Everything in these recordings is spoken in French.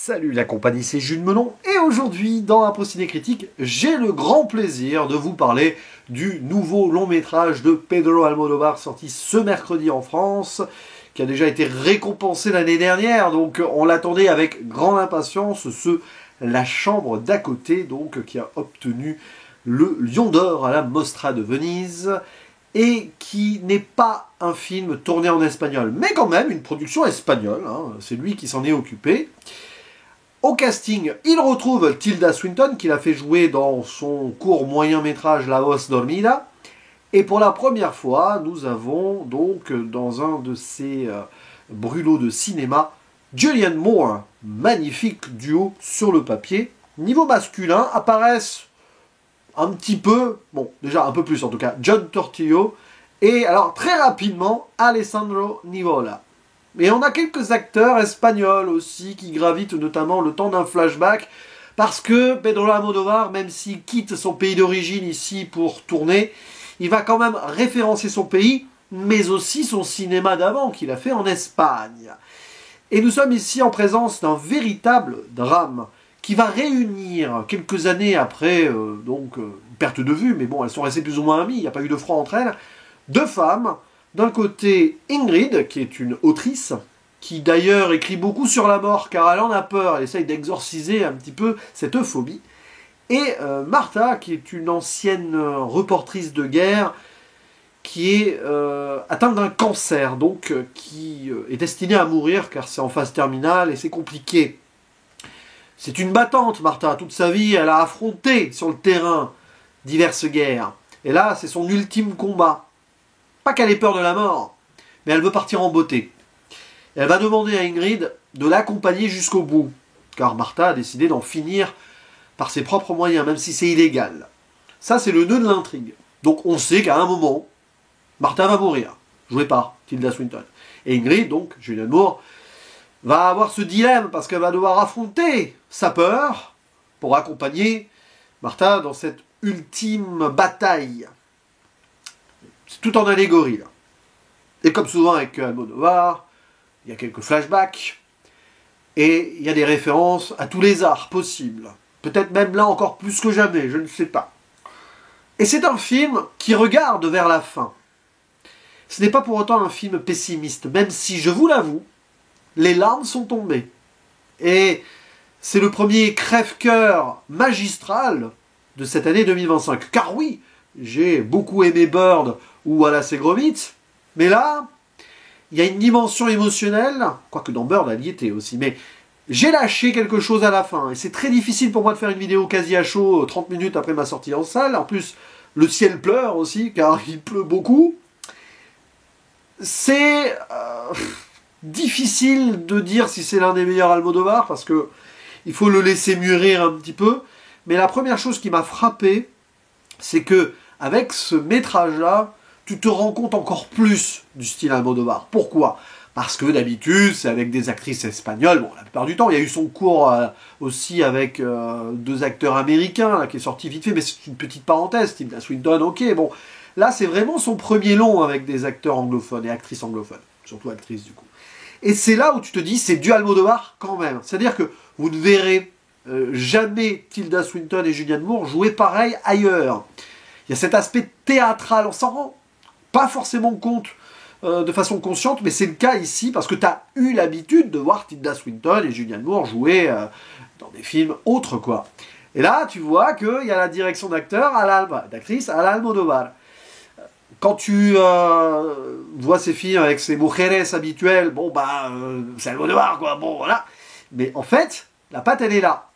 Salut la compagnie, c'est Jules Melon et aujourd'hui dans Impro Ciné Critique, j'ai le grand plaisir de vous parler du nouveau long métrage de Pedro Almodóvar sorti ce mercredi en France, qui a déjà été récompensé l'année dernière, donc on l'attendait avec grande impatience, La Chambre d'à côté, donc qui a obtenu le Lion d'Or à la Mostra de Venise, et qui n'est pas un film tourné en espagnol, mais quand même une production espagnole, hein, c'est lui qui s'en est occupé. Au casting, il retrouve Tilda Swinton, qu'il a fait jouer dans son court moyen-métrage La Voz Dormida. Et pour la première fois, nous avons donc dans un de ces brûlots de cinéma, Julianne Moore, magnifique duo sur le papier. Niveau masculin, apparaissent un petit peu, bon déjà un peu plus en tout cas, John Turturro et alors très rapidement Alessandro Nivola. Et on a quelques acteurs espagnols aussi qui gravitent notamment le temps d'un flashback parce que Pedro Almodóvar, même s'il quitte son pays d'origine ici pour tourner, il va quand même référencer son pays, mais aussi son cinéma d'avant qu'il a fait en Espagne. Et nous sommes ici en présence d'un véritable drame qui va réunir quelques années après, une perte de vue, mais bon, elles sont restées plus ou moins amies, il n'y a pas eu de froid entre elles, deux femmes. D'un côté, Ingrid, qui est une autrice, qui d'ailleurs écrit beaucoup sur la mort, car elle en a peur, elle essaye d'exorciser un petit peu cette phobie. Et Martha, qui est une ancienne reportrice de guerre, qui est atteinte d'un cancer, donc qui est destinée à mourir, car c'est en phase terminale et c'est compliqué. C'est une battante, Martha, toute sa vie, elle a affronté sur le terrain diverses guerres. Et là, c'est son ultime combat. Pas qu'elle ait peur de la mort, mais elle veut partir en beauté. Et elle va demander à Ingrid de l'accompagner jusqu'au bout, car Martha a décidé d'en finir par ses propres moyens, même si c'est illégal. Ça, c'est le nœud de l'intrigue. Donc on sait qu'à un moment, Martha va mourir, jouée par Tilda Swinton. Et Ingrid, donc, Julianne Moore, va avoir ce dilemme, parce qu'elle va devoir affronter sa peur pour accompagner Martha dans cette ultime bataille. C'est tout en allégorie, là. Et comme souvent avec Almodóvar, il y a quelques flashbacks, et il y a des références à tous les arts possibles. Peut-être même là encore plus que jamais, je ne sais pas. Et c'est un film qui regarde vers la fin. Ce n'est pas pour autant un film pessimiste, même si, je vous l'avoue, les larmes sont tombées. Et c'est le premier crève-cœur magistral de cette année 2025. Car oui, j'ai beaucoup aimé Bird ou Wallace et Gromit, mais là, il y a une dimension émotionnelle, quoique dans Bird, elle y était aussi, mais j'ai lâché quelque chose à la fin, et c'est très difficile pour moi de faire une vidéo quasi à chaud 30 minutes après ma sortie en salle. En plus, le ciel pleure aussi, car il pleut beaucoup. C'est difficile de dire si c'est l'un des meilleurs Almodóvar, parce que il faut le laisser mûrir un petit peu, mais la première chose qui m'a frappé, c'est que avec ce métrage-là, tu te rends compte encore plus du style Almodóvar. Pourquoi? Parce que d'habitude, c'est avec des actrices espagnoles. Bon, la plupart du temps, il y a eu son cours aussi avec deux acteurs américains, là, qui est sorti vite fait, mais c'est une petite parenthèse, Tilda Swinton, ok, bon. Là, c'est vraiment son premier long avec des acteurs anglophones et actrices anglophones. Surtout actrices, du coup. Et c'est là où tu te dis, c'est du Almodóvar quand même. C'est-à-dire que vous ne verrez jamais Tilda Swinton et Julianne Moore jouer pareil ailleurs. Il y a cet aspect théâtral, on s'en rend pas forcément compte de façon consciente, mais c'est le cas ici, parce que tu as eu l'habitude de voir Tilda Swinton et Julianne Moore jouer dans des films autres, quoi. Et là, tu vois qu'il y a la direction d'actrice à l'Almodóvar. Quand tu vois ces films avec ces mujeres habituelles, bon, bah, c'est Almodóvar, quoi, bon, voilà. Mais en fait, la patte, elle est là.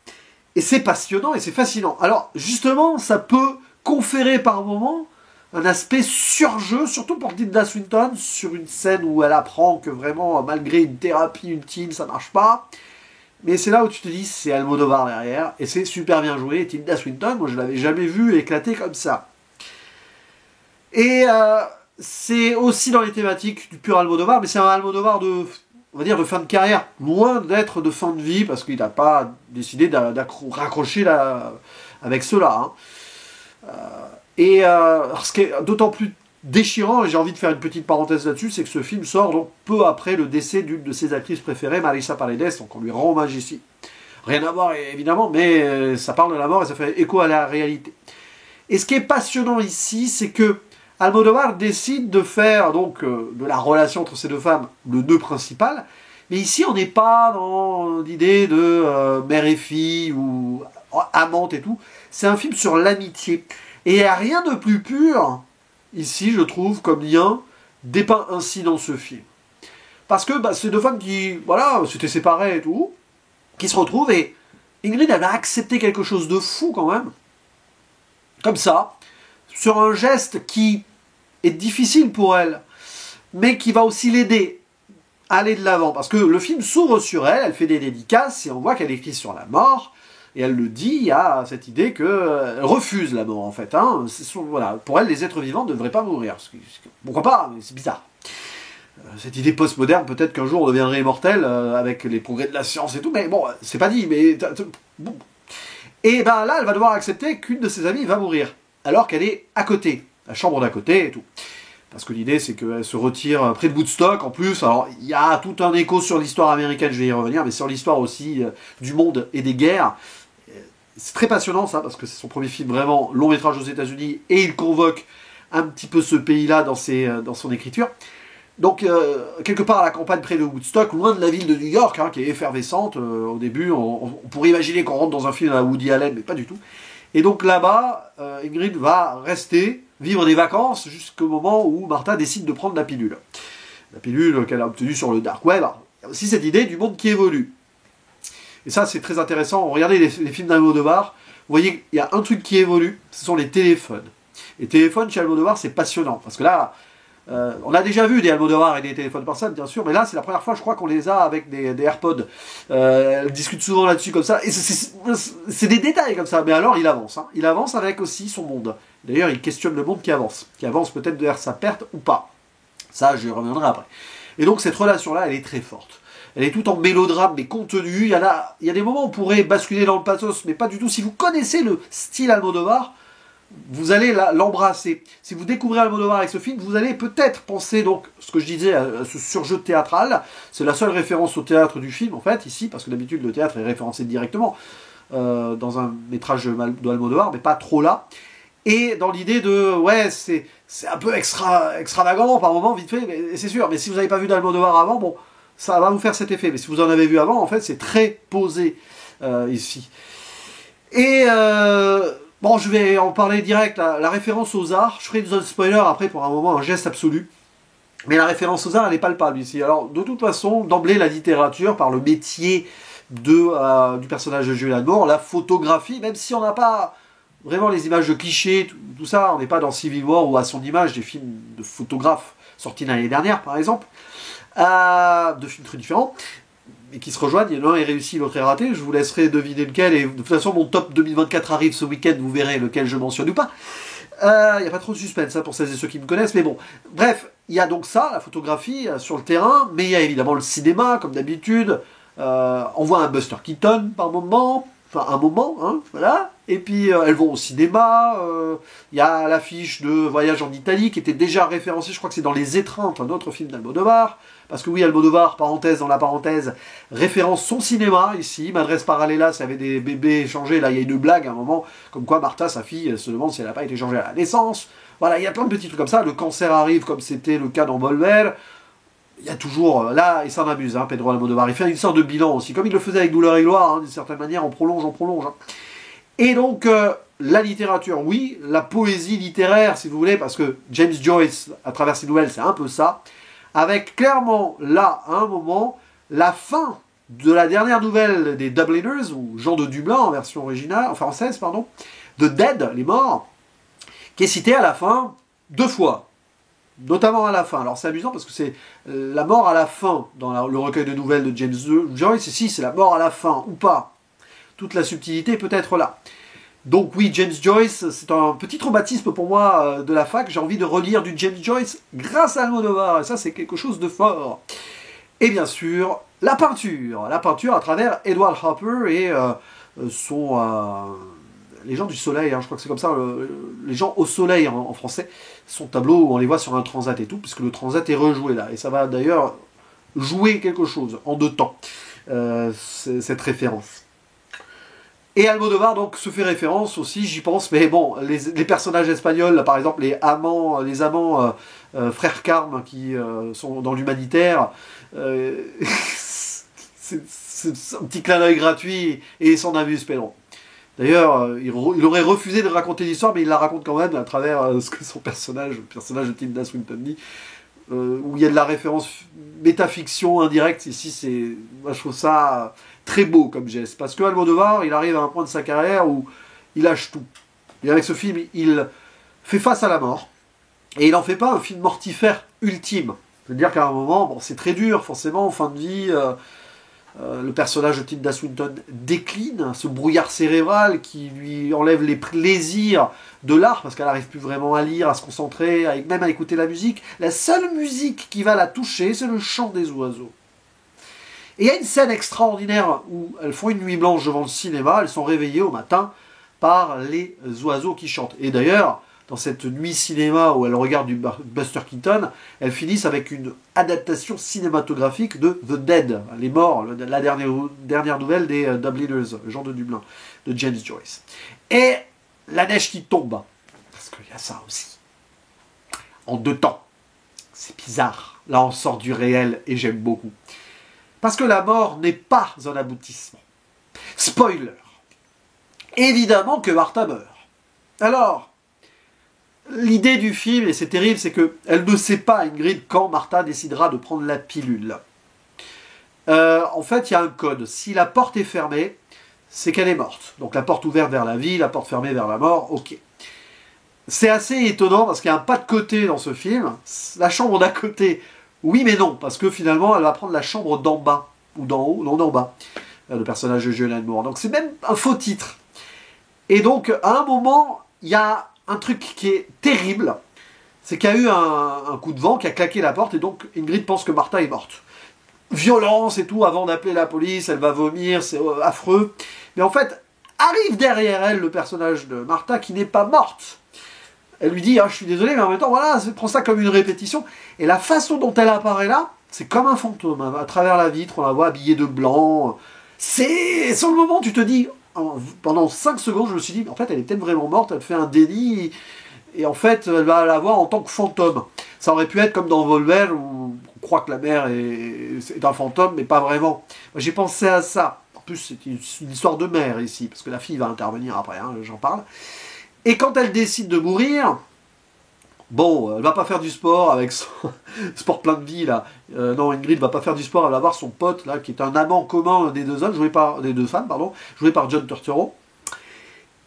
Et c'est passionnant et c'est fascinant. Alors, justement, ça peut conférer par moments un aspect surjeu, surtout pour Tilda Swinton, sur une scène où elle apprend que vraiment, malgré une thérapie ultime, ça marche pas. Mais c'est là où tu te dis, c'est Almodóvar derrière, et c'est super bien joué. Et Tilda Swinton, moi je l'avais jamais vu éclater comme ça. Et c'est aussi dans les thématiques du pur Almodóvar, mais c'est un Almodóvar de, on va dire, de fin de carrière, loin d'être de fin de vie, parce qu'il n'a pas décidé de raccrocher avec cela. Hein. Ce qui est d'autant plus déchirant, et j'ai envie de faire une petite parenthèse là-dessus, c'est que ce film sort donc peu après le décès d'une de ses actrices préférées, Marisa Paredes, donc on lui rend hommage ici. Rien à voir évidemment, mais ça parle de la mort et ça fait écho à la réalité. Et ce qui est passionnant ici, c'est que Almodovar décide de faire donc de la relation entre ces deux femmes le nœud principal, mais ici on n'est pas dans l'idée de mère et fille ou amante et tout. C'est un film sur l'amitié. Et il n'y a rien de plus pur, ici je trouve, comme lien, dépeint ainsi dans ce film. Parce que c'est deux femmes qui, voilà, s'étaient séparées et tout, qui se retrouvent, et Ingrid, elle a accepté quelque chose de fou quand même, comme ça, sur un geste qui est difficile pour elle, mais qui va aussi l'aider à aller de l'avant. Parce que le film s'ouvre sur elle, elle fait des dédicaces, et on voit qu'elle écrit sur la mort, et elle le dit, il y a cette idée qu'elle refuse la mort en fait. Hein. Voilà. Pour elle, les êtres vivants ne devraient pas mourir. Pourquoi pas, mais c'est bizarre. Cette idée postmoderne, peut-être qu'un jour on deviendrait immortel avec les progrès de la science et tout, mais bon, c'est pas dit, mais bon. Et ben là, elle va devoir accepter qu'une de ses amies va mourir, alors qu'elle est à côté, la chambre d'à côté et tout. Parce que l'idée, c'est qu'elle se retire près de Woodstock, en plus. Alors, il y a tout un écho sur l'histoire américaine, je vais y revenir, mais sur l'histoire aussi du monde et des guerres. C'est très passionnant, ça, parce que c'est son premier film vraiment long métrage aux États-Unis, et il convoque un petit peu ce pays-là dans son écriture. Donc, quelque part à la campagne près de Woodstock, loin de la ville de New York, hein, qui est effervescente. Au début, on pourrait imaginer qu'on rentre dans un film à Woody Allen, mais pas du tout. Et donc là-bas, Ingrid va rester, vivre des vacances, jusqu'au moment où Martha décide de prendre la pilule. La pilule qu'elle a obtenue sur le dark web. Il y a aussi cette idée du monde qui évolue. Et ça, c'est très intéressant. Regardez les films d'Almodovar, vous voyez, il y a un truc qui évolue, ce sont les téléphones. Les téléphones chez Almodovar, c'est passionnant, parce que là, on a déjà vu des Almodovar et des téléphones portables, bien sûr, mais là, c'est la première fois, je crois, qu'on les a avec des AirPods. Elle discute souvent là-dessus, comme ça, et c'est des détails comme ça, mais alors, il avance. Hein. Il avance avec aussi son monde. D'ailleurs, il questionne le monde qui avance peut-être vers sa perte ou pas. Ça, je reviendrai après. Et donc, cette relation-là, elle est très forte. Elle est tout en mélodrame, mais contenue. Il y a des moments où on pourrait basculer dans le pathos, mais pas du tout. Si vous connaissez le style Almodovar, vous allez l'embrasser. Si vous découvrez Almodovar avec ce film, vous allez peut-être penser, donc, ce que je disais, à ce surjeu théâtral. C'est la seule référence au théâtre du film, en fait, ici, parce que d'habitude, le théâtre est référencé directement dans un métrage d'Almodovar, mais pas trop là. Et dans l'idée de, ouais, c'est un peu extravagant par moment, vite fait, mais c'est sûr. Mais si vous n'avez pas vu d'Almodovar avant, bon, ça va vous faire cet effet. Mais si vous en avez vu avant, en fait, c'est très posé ici. Et bon, je vais en parler direct. La référence aux arts, je ferai un spoiler après pour un moment, un geste absolu. Mais la référence aux arts, elle est palpable ici. Alors, de toute façon, d'emblée, la littérature, par le métier du personnage de Julianne Moore, la photographie, même si on n'a pas vraiment les images de clichés, tout ça, on n'est pas dans Civil War ou à son image, des films de photographes sortis l'année dernière, par exemple. De films très différents, et qui se rejoignent, l'un est réussi, l'autre est raté, je vous laisserai deviner lequel, et de toute façon mon top 2024 arrive ce week-end, vous verrez lequel je mentionne ou pas. Il n'y a pas trop de suspense hein, pour celles et ceux qui me connaissent, mais bon. Bref, il y a donc ça, la photographie sur le terrain, mais il y a évidemment le cinéma, comme d'habitude. On voit un Buster Keaton par moment, enfin un moment, hein, voilà. Et puis elles vont au cinéma, il y a l'affiche de Voyage en Italie qui était déjà référencée, je crois que c'est dans Les Étreintes, un autre film d'Almodovar. Parce que oui, Almodovar, parenthèse dans la parenthèse, référence son cinéma ici, Madres Paralelas, il y avait des bébés échangés, là il y a une blague à un moment, comme quoi Martha, sa fille, elle se demande si elle n'a pas été échangée à la naissance. Voilà, il y a plein de petits trucs comme ça, le cancer arrive comme c'était le cas dans Volver. Il y a toujours, là, il s'en amuse, hein, Pedro Almodovar, il fait une sorte de bilan aussi, comme il le faisait avec Douleur et Gloire, hein, d'une certaine manière, on prolonge. Hein. Et donc, la littérature, oui, la poésie littéraire, si vous voulez, parce que James Joyce, à travers ses nouvelles, c'est un peu ça, avec clairement, là, à un moment, la fin de la dernière nouvelle des Dubliners, ou Jean de Dublin en version originale, en française, pardon, de Dead, les morts, qui est citée à la fin 2 fois. Notamment à la fin. Alors c'est amusant parce que c'est la mort à la fin dans le recueil de nouvelles de James Joyce. Ici, c'est la mort à la fin, ou pas. Toute la subtilité peut être là. Donc oui, James Joyce, c'est un petit traumatisme pour moi de la fac. J'ai envie de relire du James Joyce grâce à Almodovar. Et ça, c'est quelque chose de fort. Et bien sûr, la peinture. La peinture à travers Edward Hopper et les gens du soleil, hein, je crois que c'est comme ça, les gens au soleil en français, son tableau où on les voit sur un transat et tout, puisque le transat est rejoué là. Et ça va d'ailleurs jouer quelque chose en 2 temps, cette référence. Et Almodovar donc se fait référence aussi, j'y pense, mais bon, les personnages espagnols, là, par exemple les amants frères Carmes qui sont dans l'humanitaire, c'est un petit clin d'œil gratuit et il s'en amuse Pedro. D'ailleurs, il aurait refusé de raconter l'histoire, mais il la raconte quand même à travers ce que son personnage, le personnage de Tilda Swinton dit, où il y a de la référence métafiction indirecte. Ici, moi je trouve ça très beau comme geste, parce que Almodovar, il arrive à un point de sa carrière où il lâche tout. Et avec ce film, il fait face à la mort, et il n'en fait pas un film mortifère ultime. C'est-à-dire qu'à un moment, bon, c'est très dur, forcément, en fin de vie, le personnage de Tilda Swinton décline, ce brouillard cérébral qui lui enlève les plaisirs de l'art, parce qu'elle n'arrive plus vraiment à lire, à se concentrer, même à écouter la musique. La seule musique qui va la toucher, c'est le chant des oiseaux. Et il y a une scène extraordinaire où elles font une nuit blanche devant le cinéma, elles sont réveillées au matin par les oiseaux qui chantent. Et d'ailleurs, dans cette nuit cinéma où elles regardent du Buster Keaton, elles finissent avec une adaptation cinématographique de The Dead, Les Morts, la dernière nouvelle des Dubliners, gens de Dublin, de James Joyce. Et la neige qui tombe, parce qu'il y a ça aussi, en 2 temps. C'est bizarre, là on sort du réel et j'aime beaucoup. Parce que la mort n'est pas un aboutissement. Spoiler. Évidemment que Martha meurt. Alors, l'idée du film, et c'est terrible, c'est qu'elle ne sait pas, Ingrid, quand Martha décidera de prendre la pilule. En fait, il y a un code. Si la porte est fermée, c'est qu'elle est morte. Donc la porte ouverte vers la vie, la porte fermée vers la mort, ok. C'est assez étonnant parce qu'il y a un pas de côté dans ce film. La chambre d'à côté, oui mais non, parce que finalement, elle va prendre la chambre d'en bas, ou d'en haut, non d'en bas, le personnage de Julianne Moore. Donc c'est même un faux titre. Et donc, à un moment, il y a un truc qui est terrible, c'est qu'il y a eu un coup de vent qui a claqué la porte, et donc Ingrid pense que Martha est morte. Violence et tout, avant d'appeler la police, elle va vomir, c'est affreux. Mais en fait, arrive derrière elle le personnage de Martha qui n'est pas morte. Elle lui dit, ah, je suis désolé, mais en même temps, voilà, prends ça comme une répétition. Et la façon dont elle apparaît là, c'est comme un fantôme. À travers la vitre, on la voit habillée de blanc. C'est... Sur le moment, tu te dis... Pendant 5 secondes, je me suis dit, en fait, elle est peut-être vraiment morte, elle fait un déni, et en fait, elle va la voir en tant que fantôme. Ça aurait pu être comme dans Volver, où on croit que la mère est un fantôme, mais pas vraiment. J'ai pensé à ça. En plus, c'est une histoire de mère ici, parce que la fille va intervenir après, hein, j'en parle. Et quand elle décide de mourir, bon, elle va pas faire du sport avec son sport plein de vie, là. Non, Ingrid va pas faire du sport, elle va voir son pote, là, qui est un amant commun des deux femmes, joué par John Turturro.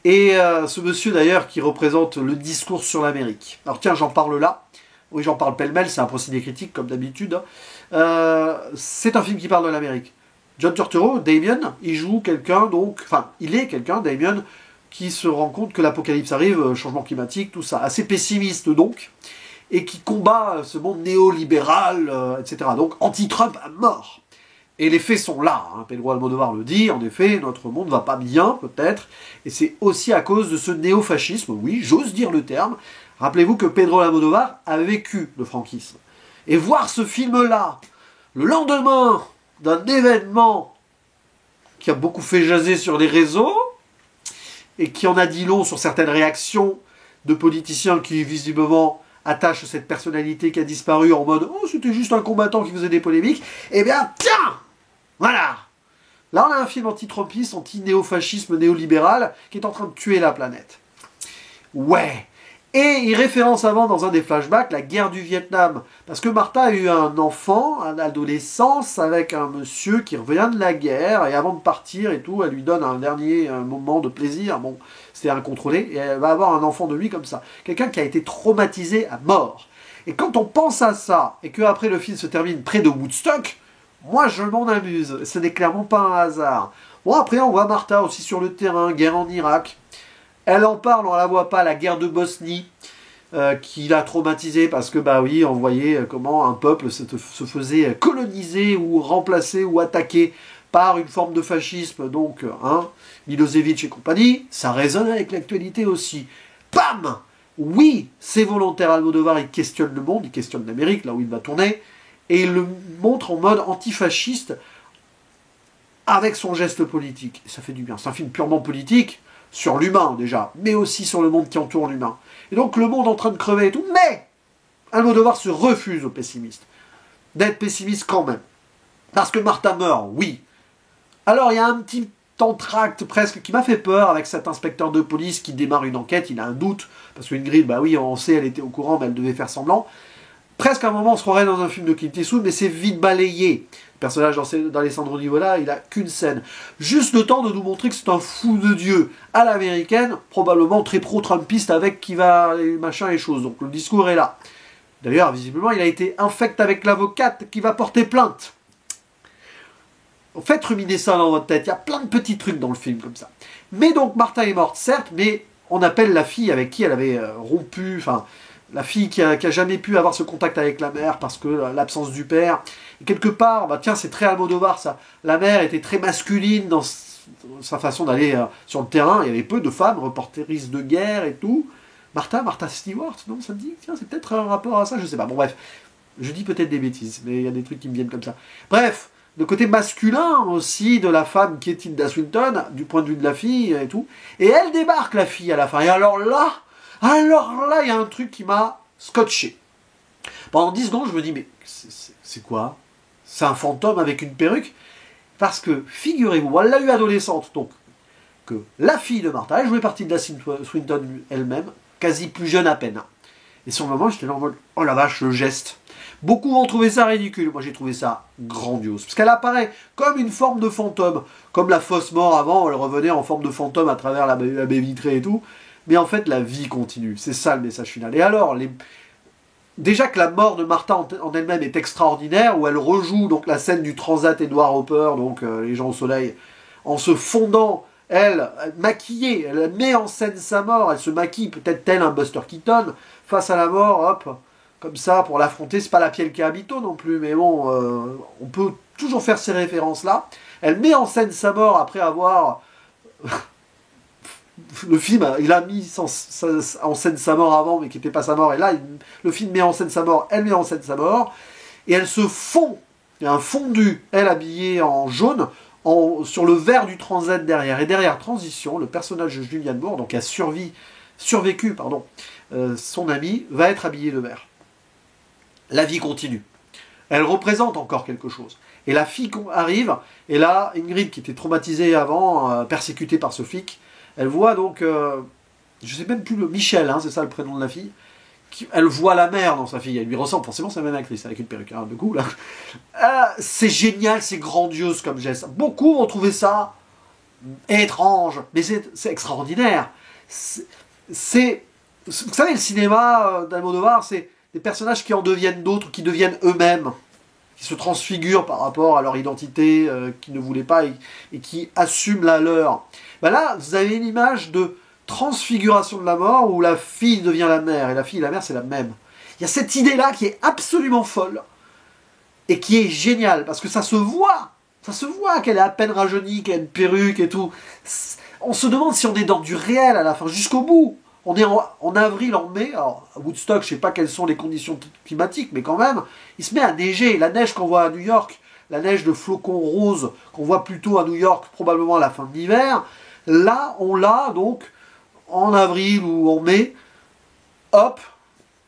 Et ce monsieur, d'ailleurs, qui représente le discours sur l'Amérique. Alors tiens, j'en parle là. Oui, j'en parle pêle-mêle, c'est un procédé critique, comme d'habitude. C'est un film qui parle de l'Amérique. John Turturro, Damien, il joue quelqu'un, donc... Enfin, il est quelqu'un, Damien, qui se rend compte que l'apocalypse arrive, changement climatique, tout ça. Assez pessimiste, donc, et qui combat ce monde néolibéral, etc. Donc, anti-Trump à mort. Et les faits sont là, hein. Pedro Almodovar le dit, en effet, notre monde va pas bien, peut-être, et c'est aussi à cause de ce néofascisme, oui, j'ose dire le terme. Rappelez-vous que Pedro Almodovar a vécu le franquisme. Et voir ce film-là, le lendemain d'un événement qui a beaucoup fait jaser sur les réseaux, et qui en a dit long sur certaines réactions de politiciens qui, visiblement, attachent cette personnalité qui a disparu en mode « Oh, c'était juste un combattant qui faisait des polémiques », eh bien, tiens, voilà. Là, on a un film anti-trumpiste, anti-néofascisme, néolibéral, qui est en train de tuer la planète. Ouais. Et il référence avant, dans un des flashbacks, la guerre du Vietnam. Parce que Martha a eu un enfant, un adolescence, avec un monsieur qui revient de la guerre, et avant de partir et tout, elle lui donne un dernier moment de plaisir. Bon, c'était incontrôlé, et elle va avoir un enfant de lui comme ça. Quelqu'un qui a été traumatisé à mort. Et quand on pense à ça, et qu'après le film se termine près de Woodstock, moi je m'en amuse. Ce n'est clairement pas un hasard. Bon, après on voit Martha aussi sur le terrain, guerre en Irak. Elle en parle, on la voit pas, la guerre de Bosnie, qui l'a traumatisée parce que, bah oui, on voyait comment un peuple se faisait coloniser ou remplacer ou attaquer par une forme de fascisme, donc, hein, Milosevic et compagnie, ça résonne avec l'actualité aussi. Bam! Oui, c'est volontaire, Almodovar, il questionne le monde, il questionne l'Amérique, là où il va tourner, et il le montre en mode antifasciste, avec son geste politique. Et ça fait du bien. C'est un film purement politique, sur l'humain déjà, mais aussi sur le monde qui entoure l'humain. Et donc le monde en train de crever et tout, mais Almodovar se refuse au pessimiste. D'être pessimiste quand même. Parce que Martha meurt, oui. Alors il y a un petit entracte presque qui m'a fait peur avec cet inspecteur de police qui démarre une enquête, il a un doute, parce qu'Ingrid, bah oui, on sait, elle était au courant, mais elle devait faire semblant. Presque à un moment, on se croirait dans un film de Clint Eastwood, mais c'est vite balayé. Le personnage d'Alessandro Nivola, il a qu'une scène. Juste le temps de nous montrer que c'est un fou de Dieu à l'américaine, probablement très pro-trumpiste avec qui va, machin et choses. Donc le discours est là. D'ailleurs, visiblement, il a été infect avec l'avocate qui va porter plainte. Faites ruminer ça dans votre tête, il y a plein de petits trucs dans le film comme ça. Mais donc, Martha est morte, certes, mais on appelle la fille avec qui elle avait rompu, enfin, la fille qui a jamais pu avoir ce contact avec la mère parce que l'absence du père. Et quelque part, bah tiens, c'est très Almodovar ça. La mère était très masculine dans sa façon d'aller sur le terrain. Il y avait peu de femmes, reporteristes de guerre et tout. Martha Stewart, non, ça me dit, tiens, c'est peut-être un rapport à ça, je sais pas. Bon, bref, je dis peut-être des bêtises, mais il y a des trucs qui me viennent comme ça. Bref, le côté masculin aussi de la femme qui est Tilda Swinton, du point de vue de la fille et tout. Et elle débarque, la fille, à la fin. Et alors là, il y a un truc qui m'a scotché. Pendant 10 secondes, je me dis, mais c'est quoi? C'est un fantôme avec une perruque? Parce que, figurez-vous, elle l'a eu adolescente, donc, que la fille de Martha, elle jouait partie de la Swinton elle-même, quasi plus jeune à peine. Et sur le moment, j'étais là en mode, oh la vache, le geste. Beaucoup vont trouver ça ridicule. Moi, j'ai trouvé ça grandiose. Parce qu'elle apparaît comme une forme de fantôme. Comme la fausse mort avant, elle revenait en forme de fantôme à travers la baie vitrée et tout. Mais en fait, la vie continue. C'est ça le message final. Et alors, déjà que la mort de Martha en elle-même est extraordinaire, où elle rejoue donc la scène du Transat Edward Hopper, donc les gens au soleil, en se fondant, elle, maquillée, elle met en scène sa mort, elle se maquille, peut-être tel un Buster Keaton, face à la mort, hop, comme ça, pour l'affronter. C'est pas la Piel Habito non plus, mais bon, on peut toujours faire ces références-là. Elle met en scène sa mort après avoir... le film, il a mis en scène sa mort avant, mais qui n'était pas sa mort, et là, le film met en scène sa mort, elle met en scène sa mort, et elle se fond, il y a un fondu, elle habillée en jaune, sur le verre du Transat derrière. Et derrière transition, le personnage de Julianne Moore, donc a survécu, son ami, va être habillé de vert. La vie continue. Elle représente encore quelque chose. Et la fille arrive, et là, Ingrid, qui était traumatisée avant, persécutée par ce flic, elle voit donc, je sais même plus Michel, hein, c'est ça le prénom de la fille, elle voit la mère dans sa fille, elle lui ressemble, forcément c'est la même actrice, avec une perruque, hein, de coup, là. C'est génial, c'est grandiose comme geste. Beaucoup vont trouver ça étrange, mais c'est extraordinaire. Vous savez, le cinéma d'Almodovar, c'est des personnages qui en deviennent d'autres, qui deviennent eux-mêmes, qui se transfigurent par rapport à leur identité qu'ils ne voulaient pas et qui assument la leur. Ben là, vous avez une image de transfiguration de la mort où la fille devient la mère, et la fille et la mère, c'est la même. Il y a cette idée-là qui est absolument folle et qui est géniale, parce que ça se voit qu'elle est à peine rajeunie, qu'elle a une perruque et tout. On se demande si on est dans du réel à la fin, jusqu'au bout. On est en avril, en mai, alors à Woodstock, je ne sais pas quelles sont les conditions climatiques, mais quand même, il se met à neiger. La neige qu'on voit à New York, la neige de flocons roses qu'on voit plutôt à New York, probablement à la fin de l'hiver, là, on l'a donc en avril ou en mai, hop,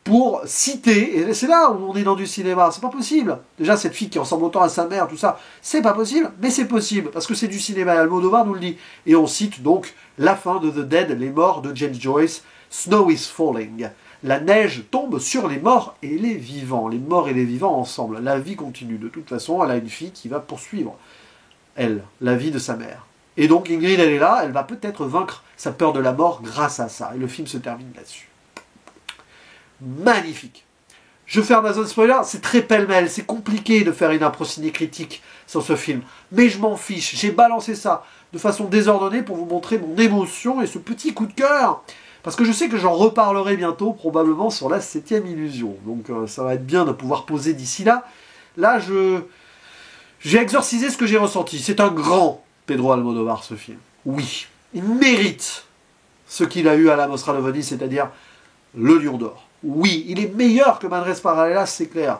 pour citer, et c'est là où on est dans du cinéma, c'est pas possible. Déjà, cette fille qui ressemble autant à sa mère, tout ça, c'est pas possible, mais c'est possible, parce que c'est du cinéma, Almodovar nous le dit. Et on cite donc la fin de The Dead, les morts de James Joyce, Snow is falling. La neige tombe sur les morts et les vivants, les morts et les vivants ensemble. La vie continue, de toute façon, elle a une fille qui va poursuivre, elle, la vie de sa mère. Et donc Ingrid, elle est là, elle va peut-être vaincre sa peur de la mort grâce à ça. Et le film se termine là-dessus. Magnifique. Je ferme la zone spoiler, c'est très pêle-mêle, c'est compliqué de faire une appro-ciné critique sur ce film. Mais je m'en fiche, j'ai balancé ça de façon désordonnée pour vous montrer mon émotion et ce petit coup de cœur. Parce que je sais que j'en reparlerai bientôt, probablement sur la 7e illusion. Donc ça va être bien de pouvoir poser d'ici là. Là, j'ai exorcisé ce que j'ai ressenti. C'est un grand Pedro Almodovar, ce film. Oui, il mérite ce qu'il a eu à la Mostra de Venise, c'est-à-dire le Lion d'Or. Oui, il est meilleur que Madres Paralelas, c'est clair.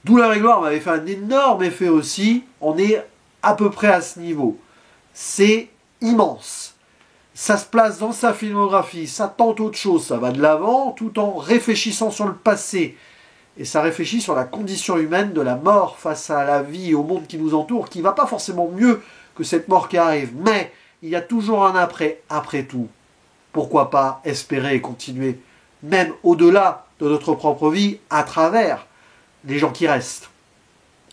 Douleur et gloire m'avait fait un énorme effet aussi. On est à peu près à ce niveau. C'est immense. Ça se place dans sa filmographie, ça tente autre chose, ça va de l'avant, tout en réfléchissant sur le passé. Et ça réfléchit sur la condition humaine de la mort face à la vie et au monde qui nous entoure, qui ne va pas forcément mieux que cette mort qui arrive. Mais il y a toujours un après tout. Pourquoi pas espérer et continuer, même au-delà de notre propre vie, à travers les gens qui restent.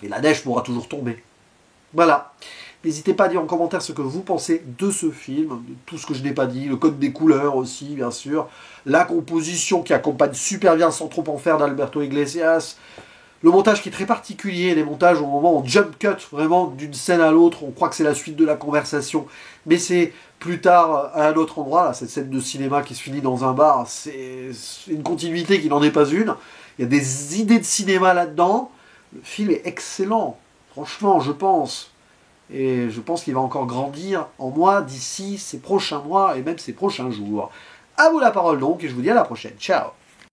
Et la neige pourra toujours tomber. Voilà. N'hésitez pas à dire en commentaire ce que vous pensez de ce film, de tout ce que je n'ai pas dit, le code des couleurs aussi, bien sûr, la composition qui accompagne super bien sans trop en faire d'Alberto Iglesias, le montage qui est très particulier, les montages au moment où on jump cut vraiment d'une scène à l'autre, on croit que c'est la suite de la conversation, mais c'est plus tard à un autre endroit, là, cette scène de cinéma qui se finit dans un bar, c'est une continuité qui n'en est pas une, il y a des idées de cinéma là-dedans, le film est excellent, franchement, je pense. Et je pense qu'il va encore grandir en moi d'ici ces prochains mois et même ces prochains jours. À vous la parole donc, et je vous dis à la prochaine. Ciao!